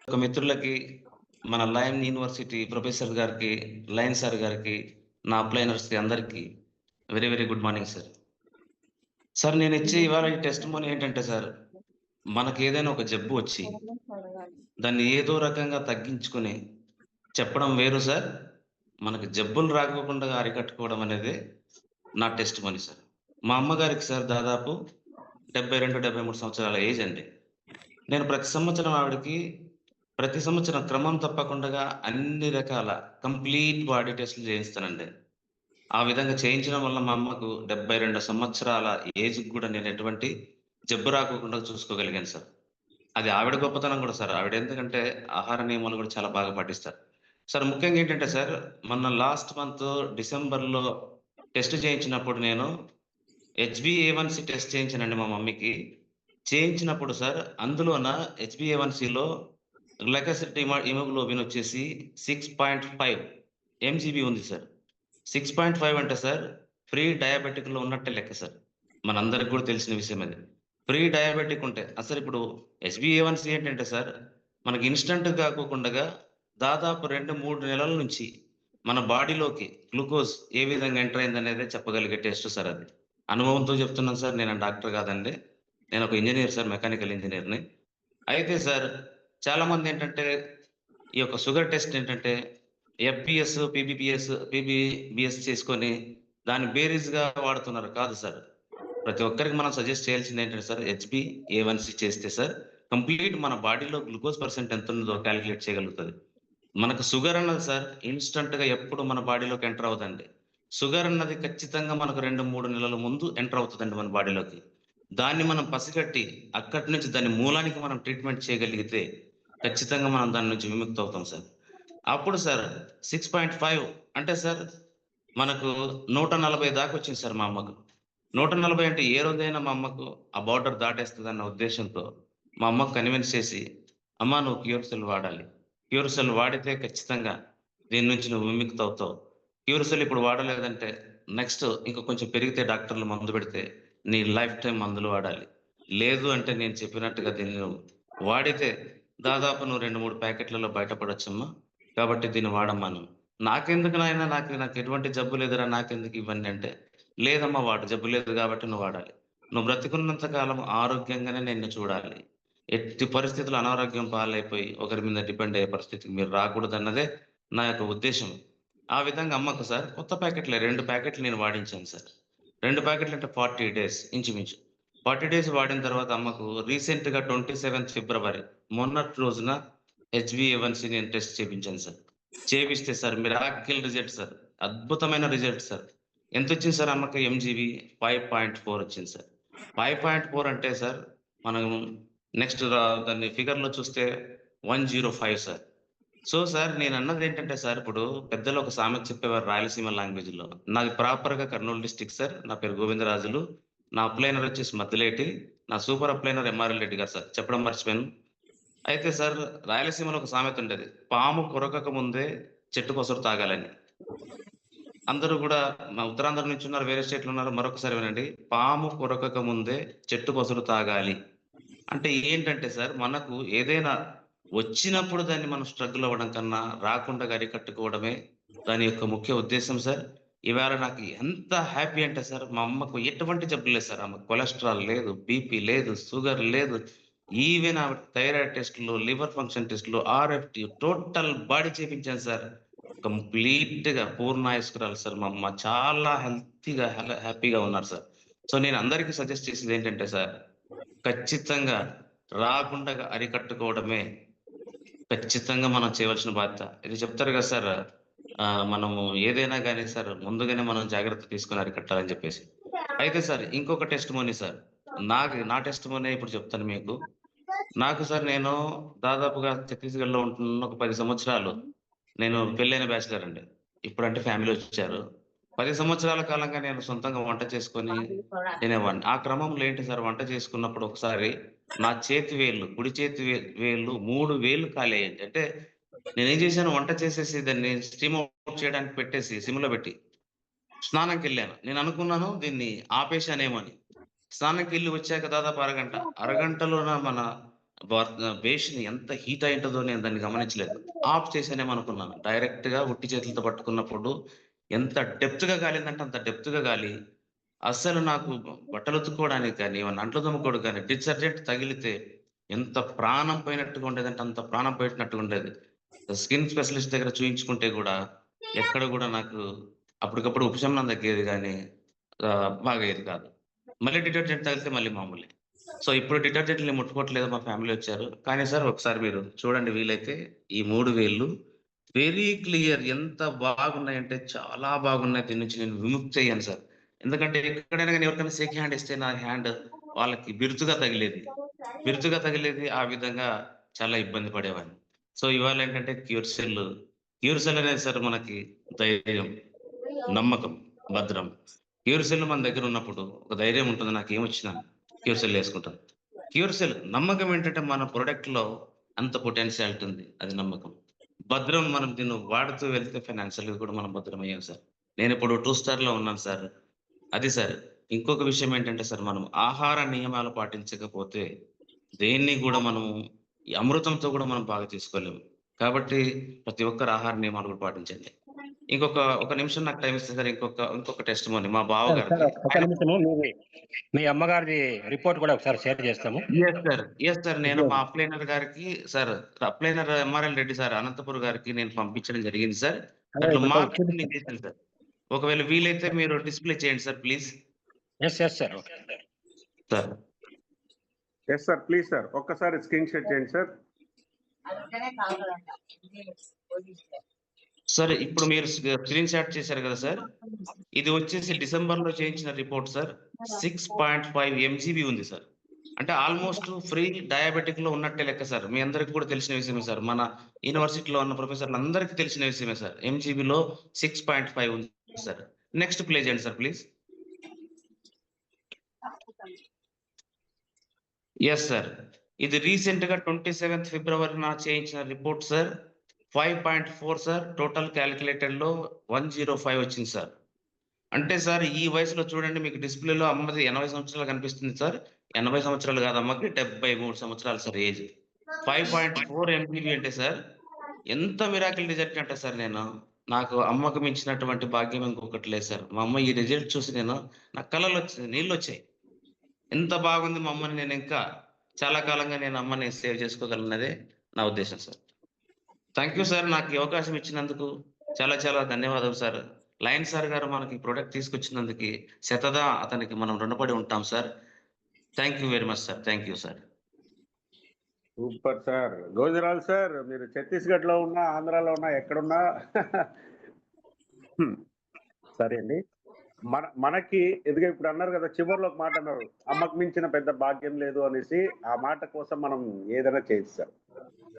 ఒక మిత్రులకి, మన లయన్ యూనివర్సిటీ ప్రొఫెసర్ గారికి, లయన్ సార్ గారికి, నా అప్లైనర్స్‌కి అందరికీ very, very good morning sir. Sir నేనిచ్చే ఇవాళ ఈ టెస్టిమోనీ ఏంటంటే సార్, మనకేదైనా ఒక జబ్బు వచ్చి, దాన్ని ఏదో రకంగా తగ్గించుకొని చెప్పడం వేరు సార్. మనకి జబ్బులు రాకోకుండా అరికట్టుకోవడం అనేది నా టెస్టిమోనీ సార్. మా అమ్మగారికి సార్ దాదాపు 72, 73 సంవత్సరాల ఏజ్ అండి. నేను ప్రతి సంవత్సరం క్రమం తప్పకుండగా అన్ని రకాల కంప్లీట్ బాడీ టెస్టులు చేయిస్తానండి. ఆ విధంగా చేయించడం వల్ల మా అమ్మకు 72 సంవత్సరాల ఏజ్‌కి గూడా నేను ఎటువంటి జబ్బు రాకోకుండా చూసుకోగలిగాను సార్. అది ఆవిడ గొప్పతనం గూడా సార్. ఆవిడ ఎందుకంటే ఆహార నియమాలు గూడా చాలా బాగా పాటిస్తారు. సార్ ముఖ్యంగా ఏంటంటే సార్, మొన్న లాస్ట్ మంత్ డిసెంబర్‌లో టెస్ట్ చేయించినప్పుడు నేను హెచ్‌బీఏవన్సీ టెస్ట్ చేయించానండి మా మమ్మీకి. చేయించినప్పుడు సార్ అందులోన హెచ్‌బీఏవన్సీలో గ్లైకోసిల్ హిమోగ్లోబిన్ వచ్చేసి 6.5 ఎంజీబీ ఉంది సార్. 6.5 అంటే సార్ ప్రీ డయాబెటిక్‌లో ఉన్నట్టే లెక్క సార్. మనందరికి కూడా తెలిసిన విషయం అది. ప్రీ డయాబెటిక్ ఉంటే అసలిప్పుడు హెచ్‌బీఏవన్సీ ఏంటంటే సార్, మనకి ఇన్‌స్టంట్ కాకోకుండగా దాదాపు 2, 3 నెలల నుంచి మన బాడీలోకి గ్లూకోజ్ ఏ విధంగా ఎంటర్ అయిందనేదే చెప్పగలిగే టెస్ట్ సార్ అది. అనుభవంతో చెప్తున్నాను సార్. నేను డాక్టర్ కాదండి. నేనొక ఇంజినీర్ సార్. మెకానికల్ ఇంజినీర్‌ని. అయితే సార్ చాలామందేంటంటే ఈ యొక్క షుగర్ టెస్ట్ ఏంటంటే ఎఫ్‌బీఎస్, పీబీబీఎస్ చేసుకొని దాన్ని బేరీజ్‌గా వాడుతున్నారు. కాదు సార్. ప్రతి ఒక్కరికి మనం సజెస్ట్ చేయాల్సింది ఏంటంటే సార్, హెచ్‌బీఏవన్సీ చేస్తే సార్ కంప్లీట్ మన బాడీలో గ్లూకోజ్ పర్సెంట్ ఎంతుందో కాలిక్యులేట్ చేయగలుగుతది. మనకు షుగర్ అన్నది సార్ ఇన్‌స్టంట్‌గా ఎప్పుడు మన బాడీలోకి ఎంటర్ అవ్వదండి. షుగర్ అన్నది ఖచ్చితంగా మనకు 2, 3 నెలల ముందు ఎంటర్ అవుతదండి మన బాడీలోకి. దాన్ని మనం పసిగట్టి అక్కడి నుంచి దాని మూలానికి మనం ట్రీట్మెంట్ చేయగలిగితే ఖచ్చితంగా మనం దాని నుంచి విముక్తవుతాం సార్. అప్పుడు సార్ 6.5 అంటే సార్ మనకు 140 దాకొచ్చింది సార్ మా అమ్మకు. 140 అంటే ఏ రోజైనా మా అమ్మకు ఆ బోర్డర్ దాటేస్తదన్న ఉద్దేశ్యంతో మా అమ్మకు కన్విన్స్ చేసి, "అమ్మా నువ్వు క్యూర్సెల్ వాడాలి. క్యూర్సెల్ వాడితే ఖచ్చితంగా దీని నుంచి నువ్వు విముక్తవుతావు. క్యూర్సెల్ ఇప్పుడు వాడలేదంటే నెక్స్ట్ ఇంక కొంచెం పెరిగితే డాక్టర్లు మందు పెడితే నీ లైఫ్ టైమ్ మందులు వాడాలి. లేదు అంటే నేను చెప్పినట్టుగా దీన్ని నువ్వు వాడితే దాదాపు నువ్వు 2, 3 ప్యాకెట్లలో బయటపడొచ్చమ్మా. కాబట్టి దీన్ని వాడమ్మా నువ్వు." నాకెందుకు నాయనా నాకు ఎటువంటి జబ్బు లేదురా నాకెందుకు ఇవన్నీ అంటే, లేదమ్మా వాడు జబ్బు లేదు కాబట్టి నువ్వు వాడాలి. నువ్వు బ్రతికున్నంత కాలం ఆరోగ్యంగానే నిన్ను చూడాలి. ఎట్టి పరిస్థితుల్లో అనారోగ్యం పాలైపోయి ఒకరి మీద డిపెండ్ అయ్యే పరిస్థితికి మీరు రాకూడదన్నదే నా యొక్క ఉద్దేశ్యం. ఆ విధంగా అమ్మకు సార్ కొత్త ప్యాకెట్లే 2 ప్యాకెట్లు నేను వాడించాను సార్. 2 ప్యాకెట్లు అంటే 40 డేస్ ఇంచుమించు. 40 డేస్ వాడిన తర్వాత అమ్మకు రీసెంట్‌గా 27థ్ ఫిబ్రవరి మొన్నటి రోజున హెచ్‌బీఏవన్సీ నేను టెస్ట్ చేపించాను సార్. చేపిస్తే సార్ మిరాకిల్ రిజల్ట్ సార్. అద్భుతమైన రిజల్ట్ సార్. ఎంతొచ్చింది సార్ అమ్మకి ఎంజీబీ 5.4 వచ్చింది సార్. 5.4 అంటే సార్ మనం నెక్స్ట్ దాన్ని ఫిగర్‌లో చూస్తే 105 సార్. సో సార్ నేనన్నదేంటంటే సార్ ఇప్పుడు పెద్దలు ఒక సామెత చెప్పేవారు రాయలసీమ లాంగ్వేజ్‌లో. నాది ప్రాపర్‌గా కర్నూలు డిస్ట్రిక్ట్ సార్. నా పేరు గోవిందరాజులు. నా అప్లైనర్ వచ్చేసి మద్దిలేటి. నా సూపర్ అప్లైనర్ ఎంఆర్ఎల్ రెడ్డి గారు సార్. చెప్పడం మర్చిపోయాను. అయితే సార్ రాయలసీమలో ఒక సామెత ఉండేది. పాము కొరకక ముందే చెట్టు కొసరు తాగాలని. అందరూ గూడా మా ఉత్తరాంధ్ర నుంచి ఉన్నారు, వేరే స్టేట్‌లో ఉన్నారు. మరొకసారి వినండి. పాము కొరకక ముందే చెట్టు కొసరు తాగాలి. అంటే ఏంటంటే సార్, మనకు ఏదైనా వచ్చినప్పుడు దాన్ని మనం స్ట్రగుల్ అవ్వడం కన్నా, రాకుండా అరికట్టుకోవడమే దాని యొక్క ముఖ్య ఉద్దేశ్యం సార్. ఇవాళ నాకు ఎంత హ్యాపీ అంటే సార్, మా అమ్మకు ఎటువంటి జబ్బు లేదు సార్. ఆమెకు కొలెస్ట్రాల్ లేదు, బీపీ లేదు, షుగర్ లేదు. ఈవెన్ ఆమె థైరాయిడ్ టెస్ట్‌లు, లివర్ ఫంక్షన్ టెస్ట్‌లు, ఆర్ఎఫ్‌టి టోటల్ బాడీ చేపించాను సార్. కంప్లీట్‌గా పూర్ణాయుష్కురాలు సార్ మా అమ్మ. చాలా హెల్తీగా, హ్యాపీగా ఉన్నారు సార్. సో, నేను అందరికి సజెస్ట్ చేసేదేంటంటే సార్, ఖచ్చితంగా రాకుండా అరికట్టుకోవడమే ఖచ్చితంగా మనం చేయవలసిన బాధ్యత. ఇది చెప్తారు కదా సార్, మనము ఏదైనా గాని సార్ ముందుగానే మనం జాగ్రత్త తీసుకొని అరికట్టాలని చెప్పేసి. అయితే సార్ ఇంకొక టెస్టిమోనీ సార్. నా టెస్టిమోనీ ఇప్పుడు చెప్తాను మీకు. నాకు సార్ నేను దాదాపుగా ఛత్తీస్‌గఢ్‌లో ఉంటున్న ఒక 10 సంవత్సరాలు నేను పెళ్ళైన బ్యాచిలర్ అండి. ఇప్పుడంటే ఫ్యామిలీ వచ్చారు. 10 సంవత్సరాల కాలంగా నేను సొంతంగా వంట చేసుకొని తినేవాడిని. ఆ క్రమంలో ఏంటి సార్ వంట చేసుకున్నప్పుడు ఒకసారి నా చేతి వేళ్ళు, కుడి చేతి వేళ్ళు 3 వేళ్ళు కాలేయండి. అంటే నేనేం చేశాను వంట చేసేసి దాన్ని స్టీమ్ ఔట్ చేయడానికి పెట్టేసి సిమ్‌లో పెట్టి స్నానంకెళ్ళాను. నేననుకున్నాను దీన్ని ఆపేశానేమో అని. స్నానంకెళ్ళి వచ్చాక దాదాపు అరగంట. అరగంటలోన మన బేస్‌ని ఎంత హీట్ అయి ఉంటదో నేను దాన్ని గమనించలేదు. ఆఫ్ చేశానేమో అనుకున్నాను. డైరెక్ట్‌గా ఉట్టి చేతులతో పట్టుకున్నప్పుడు ఎంత డెప్త్‌గా కాలిందంటే అంత డెప్త్‌గా కాలి, అస్సలు నాకు బట్టలు ఉతుక్కోవడానికి కానీ, ఏమన్నా అంట్లు తోముకోవడానికి కానీ, డిటర్జెంట్ తగిలితే ఎంత ప్రాణం పోయినట్టుగా ఉండేదంటే అంత ప్రాణం పోయినట్టుగా ఉండేది. స్కిన్ స్పెషలిస్ట్ దగ్గర చూయించుకుంటే గూడా, ఎక్కడ గూడా నాకు అప్పటికప్పుడు ఉపశమనం తగ్గేది గానీ, బాగయ్యేది కాదు. మళ్ళీ డిటర్జెంట్ తగిలితే మళ్ళీ మామూలే. సో, ఇప్పుడు డిటర్జెంట్‌లని ముట్టుకోవట్లేదు మా ఫ్యామిలీ వచ్చారు. కానీ సార్ ఒకసారి మీరు చూడండి వీలైతే ఈ 3 వేళ్ళు వెరీ క్లియర్ ఎంత బాగున్నాయంటే చాలా బాగున్నాయి. దీని నుంచి నేను విముక్తి అయ్యాను సార్. ఎందుకంటే ఎక్కడైనా గాని ఎవరికైనా షేక్ హ్యాండ్ ఇస్తే నా హ్యాండ్ వాళ్ళకి బిరుచుగా తగిలేది. బిరుచుగా తగిలేది. ఆ విధంగా చాలా ఇబ్బంది పడేవాడిని. సో, ఇవాళేంటంటే క్యూర్సెల్ అనేది సార్ మనకి ధైర్యం, నమ్మకం, భద్రం. క్యూర్సెల్ మన దగ్గరున్నప్పుడు ఒక ధైర్యం ఉంటుంది. నాకేమొచ్చినా క్యూర్సెల్ యేసుకుంటాను. క్యూర్సెల్ నమ్మకం ఏంటంటే మన ప్రొడక్ట్‌లో అంత పొటెన్షియాలిటీ ఉంది. అది నమ్మకం. భద్రం మనం దీన్ని వాడుతూ వెళ్తే ఫైనాన్షియల్‌గా కూడా మనం భద్రమయ్యాం సార్. నేనిప్పుడు 2 స్టార్‌లో ఉన్నాను సార్. అది సార్. ఇంకొక విషయం ఏంటంటే సార్ మనం ఆహార నియమాలు పాటించకపోతే దేన్ని గూడా మనము ఈ అమృతంతో గూడా మనం బాగా చేసుకోలేము. కాబట్టి ప్రతి ఒక్కరు ఆహార నియమాలు కూడా పాటించండి. ఒక నిమిషం నాకు టైమ్ ఇస్తే సార్ ఇంకొక టెస్టిమోనీ మా సార్, సార్ బావగారిది. ఒక్క నిమిషము మీ అమ్మగారిది రిపోర్ట్ కూడా ఒకసారి షేర్ చేస్తాము. Yes sir. నేను మా అప్లైనర్ గారికి sir upliner MRL Reddy sir Anantapur గారికి నేను పంపించడం జరిగింది సార్. దాంట్లో మార్పులు నేను చేశాను సార్. ఒకవేళ వీలైతే మీరు డిస్‌ప్లే చేయండి sir please. Yes, yes sir. Okay. Sir. Yes sir. Please sir. ఒక్కసారి స్క్రీన్ షేర్ చేయండి సార్. సార్ ఇప్పుడు మీరు స్క్రీన్ షాట్ చేశారు కదా సార్. ఇది వచ్చేసి డిసెంబర్‌లో చేయించిన రిపోర్ట్ సార్. 6.5 ఎంజీబీ ఉంది సార్. అంటే ఆల్‌మోస్ట్ ఫ్రీ డయాబెటిక్‌లో ఉన్నట్టే లెక్క సార్. మీ అందరికి కూడా తెలిసిన విషయమే సార్. మన యూనివర్సిటీలో ఉన్న ప్రొఫెసర్‌లందరికీ తెలిసిన విషయమే సార్. ఎంజీబీలో 6.5 ఉంది సార్. నెక్స్ట్ ప్లే చేయండి సార్ ప్లీజ్. Yes sir. ఇది రీసెంట్‌గా 27థ్ ఫిబ్రవరిన చేయించిన రిపోర్ట్ సార్. 5.4 సార్. టోటల్ కాలిక్యులేటెడ్‌లో 105 వచ్చింది సార్. అంటే సార్ ఈ వయసులో చూడండి మీకు డిస్‌ప్లేలో అమ్మది 80 సంవత్సరాలు కనిపిస్తుంది సార్. 80 సంవత్సరాలు కాదు అమ్మకి 73 సంవత్సరాలు సార్ ఏజ్. 5.4 ఎంపీబీ అంటే సార్ ఎంత మిరాకిల్ రిజల్ట్ అంటే సార్ నాకు అమ్మకు మించినటువంటి భాగ్యం ఇంకొకటి లేదు సార్. మా అమ్మ ఈ రిజల్ట్ చూసి నా కళ్ళలో నీళ్ళొచ్చాయి. ఎంత బాగుంది మా అమ్మని నేనింకా చాలా కాలంగా నేను అమ్మని సేవ్ చేసుకోగలనదే నా ఉద్దేశ్యం సార్. Thank you sir. నాకు ఈ అవకాశం ఇచ్చినందుకు చాలా చాలా ధన్యవాదాలు సార్. లయన్ సార్ గారు మనకి ప్రొడక్ట్ తీసుకొచ్చినందుకు శతదా అతనికి మనం రుణపడి ఉంటాం sir. Thank you very much sir. Thank you sir. Super sir. Govindaraju sir మీరు ఛత్తీస్‌గఢ్‌లో ఉన్నా, ఆంధ్రాలో ఉన్నా ఎక్కడున్నా సరే అండి. మనకి ఎదుగా ఇప్పుడు అన్నారు కదా! చివర్లో ఒక మాట అన్నారు. అమ్మకు మించిన పెద్ద భాగ్యం లేదు అనేసి. ఆ మాట కోసం మనం ఏదైనా చేయొచ్చు సార్.